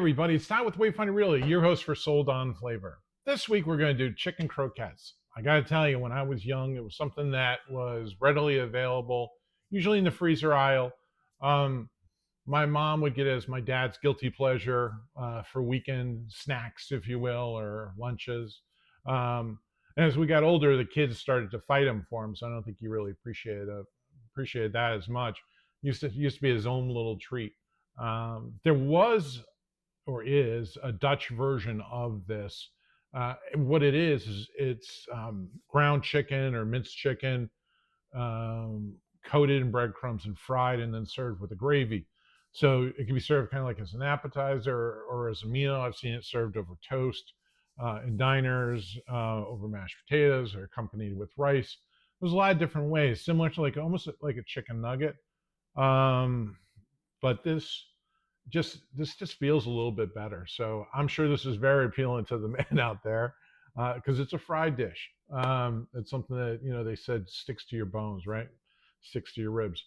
everybody, it's Todd with Wayfinder Realty, your host for Sold On Flavor. This week we're going to do chicken croquettes. I got to tell you, when I was young, it was something that was readily available, usually in the freezer aisle. My mom would get it as my dad's guilty pleasure for weekend snacks, if you will, or lunches. And as we got older, the kids started to fight him for him, so I don't think he really appreciated that as much. Used to be his own little treat. There was or is a Dutch version of this. What it is it's ground chicken or minced chicken, coated in breadcrumbs and fried and then served with a gravy. So it can be served kind of like as an appetizer or as a meal. I've seen it served over toast in diners, over mashed potatoes, or accompanied with rice. There's a lot of different ways, similar to almost like a chicken nugget. But this just feels a little bit better. So I'm sure this is very appealing to the men out there because it's a fried dish. It's something that, they said sticks to your bones, right? Sticks to your ribs.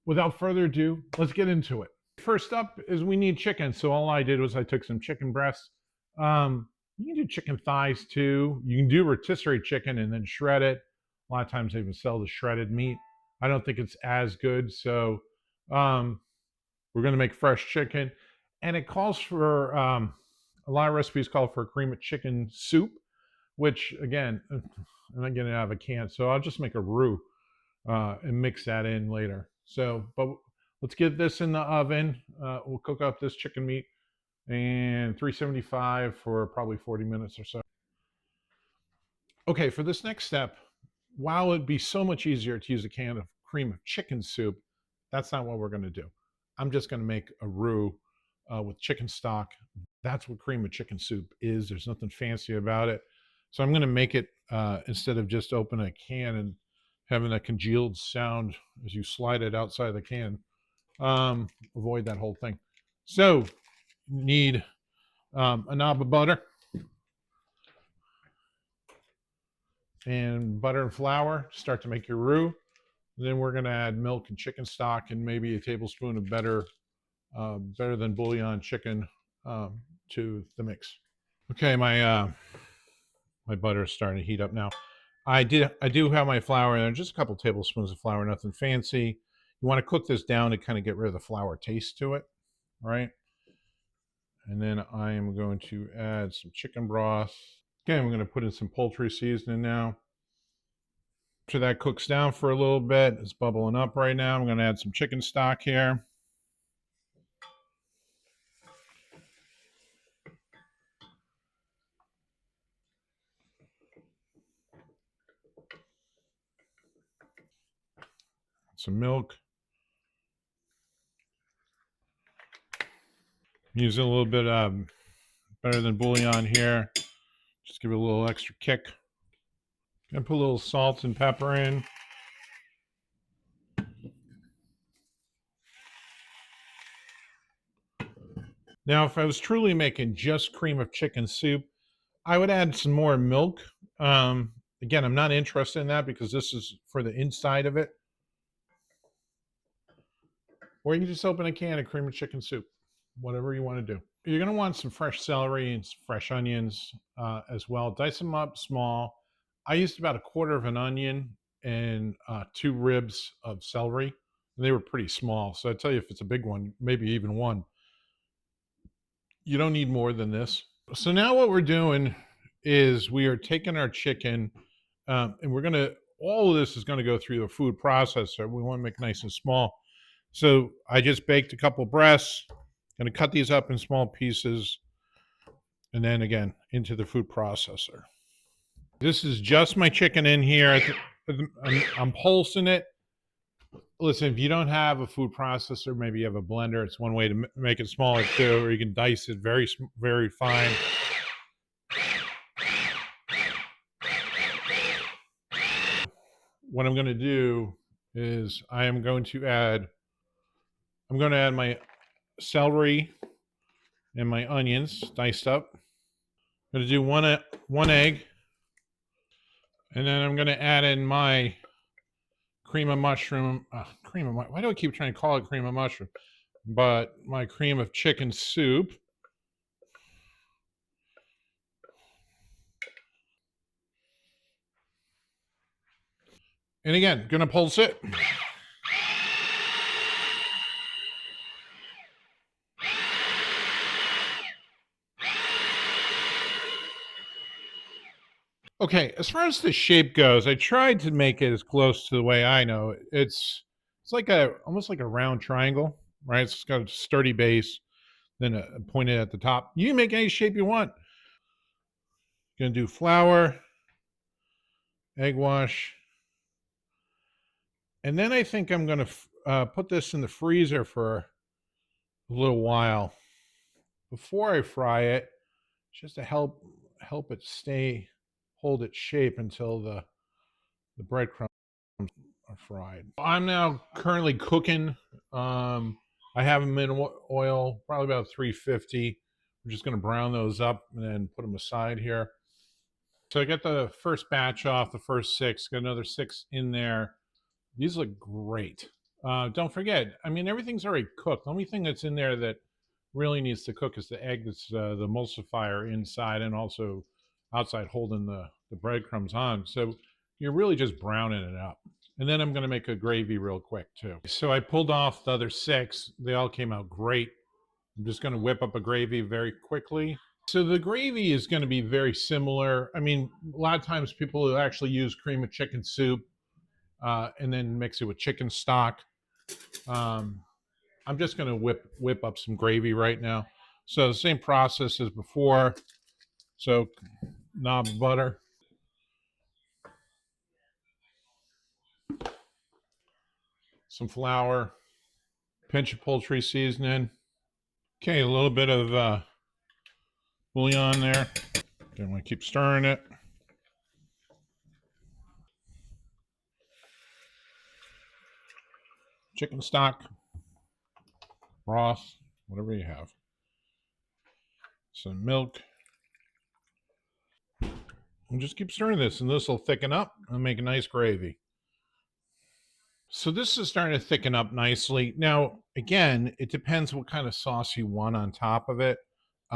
Without further ado, let's get into it. First up is we need chicken. So all I did was I took some chicken breasts. You can do chicken thighs too. You can do rotisserie chicken and then shred it. A lot of times they even sell the shredded meat. I don't think it's as good. So we're going to make fresh chicken, and it calls for a lot of recipes call for cream of chicken soup, which again, I'm not getting it out of a can, so I'll just make a roux and mix that in later. So, but let's get this in the oven. We'll cook up this chicken meat and 375 for probably 40 minutes or so. Okay, for this next step, while it'd be so much easier to use a can of cream of chicken soup, that's not what we're going to do. I'm just going to make a roux with chicken stock. That's what cream of chicken soup is. There's nothing fancy about it. So I'm going to make it instead of just opening a can and having a congealed sound as you slide it outside the can. Avoid that whole thing. So you need a knob of butter and flour. Start to make your roux. Then we're going to add milk and chicken stock and maybe a tablespoon of better than bouillon chicken to the mix. Okay, my butter is starting to heat up now. I do have my flour in there, just a couple tablespoons of flour, nothing fancy. You want to cook this down to kind of get rid of the flour taste to it, right? And then I am going to add some chicken broth. Again, we're going to put in some poultry seasoning now. After that cooks down for a little bit, it's bubbling up right now. I'm going to add some chicken stock here. Some milk. Using a little bit better than bouillon here. Just give it a little extra kick. And put a little salt and pepper in. Now, if I was truly making just cream of chicken soup, I would add some more milk. Again, I'm not interested in that because this is for the inside of it. Or you can just open a can of cream of chicken soup, whatever you want to do. You're going to want some fresh celery and some fresh onions as well. Dice them up small. I used about a quarter of an onion and 2 ribs of celery. And they were pretty small. So I tell you, if it's a big one, maybe even one. You don't need more than this. So now what we're doing is we are taking our chicken and we're going to, all of this is going to go through the food processor. We want to make nice and small. So I just baked a couple breasts. Going to cut these up in small pieces. And then again, into the food processor. This is just my chicken in here. I'm pulsing it. Listen, if you don't have a food processor, maybe you have a blender. It's one way to make it smaller too, or you can dice it very, very fine. What I'm going to do is I'm going to add my celery and my onions diced up. I'm going to do one egg. And then I'm going to add in my cream of mushroom. Why do I keep trying to call it cream of mushroom? but my cream of chicken soup. And again, gonna pulse it. Okay, as far as the shape goes, I tried to make it as close to the way I know it. It's like a almost like a round triangle, right? It's got a sturdy base, then a pointed at the top. You can make any shape you want. Gonna do flour, egg wash, and then I think I'm gonna put this in the freezer for a little while before I fry it, just to help it hold its shape until the breadcrumbs are fried. I'm now currently cooking. I have them in oil, probably about 350. We're just going to brown those up and then put them aside here. So I got the first batch off, the first six, got another six in there. These look great. Don't forget, I mean, everything's already cooked. The only thing that's in there that really needs to cook is the egg that's the emulsifier inside and also outside holding the breadcrumbs on. So you're really just browning it up. And then I'm going to make a gravy real quick too. So I pulled off the other six. They all came out great. I'm just going to whip up a gravy very quickly. So the gravy is going to be very similar. I mean, a lot of times people will actually use cream of chicken soup and then mix it with chicken stock. Um, I'm just going to whip up some gravy right now. So the same process as before. So knob of butter, some flour, pinch of poultry seasoning. Okay, a little bit of bouillon there. Then we keep stirring it. Chicken stock, broth, whatever you have. Some milk. And just keep stirring this, and this will thicken up and make a nice gravy. So this is starting to thicken up nicely. Now, again, it depends what kind of sauce you want on top of it.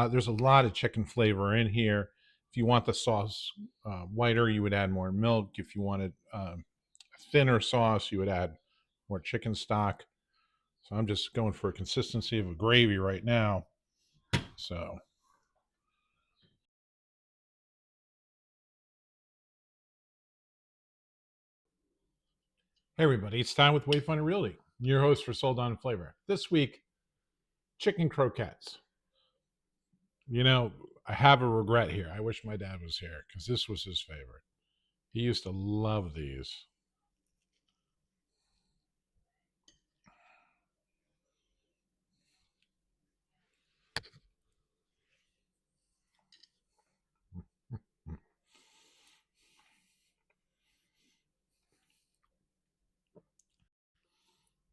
There's a lot of chicken flavor in here. If you want the sauce whiter, you would add more milk. If you wanted a thinner sauce, you would add more chicken stock. So I'm just going for a consistency of a gravy right now. So hey everybody, it's time with Wayfinder Realty, your host for Sold On Flavor. This week, chicken croquettes. You know, I have a regret here. I wish my dad was here because this was his favorite. He used to love these.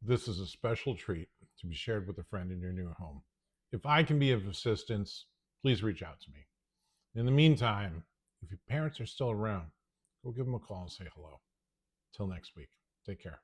This is a special treat to be shared with a friend in your new home. If I can be of assistance, please reach out to me. In the meantime, if your parents are still around, go give them a call and say hello. Till next week, take care.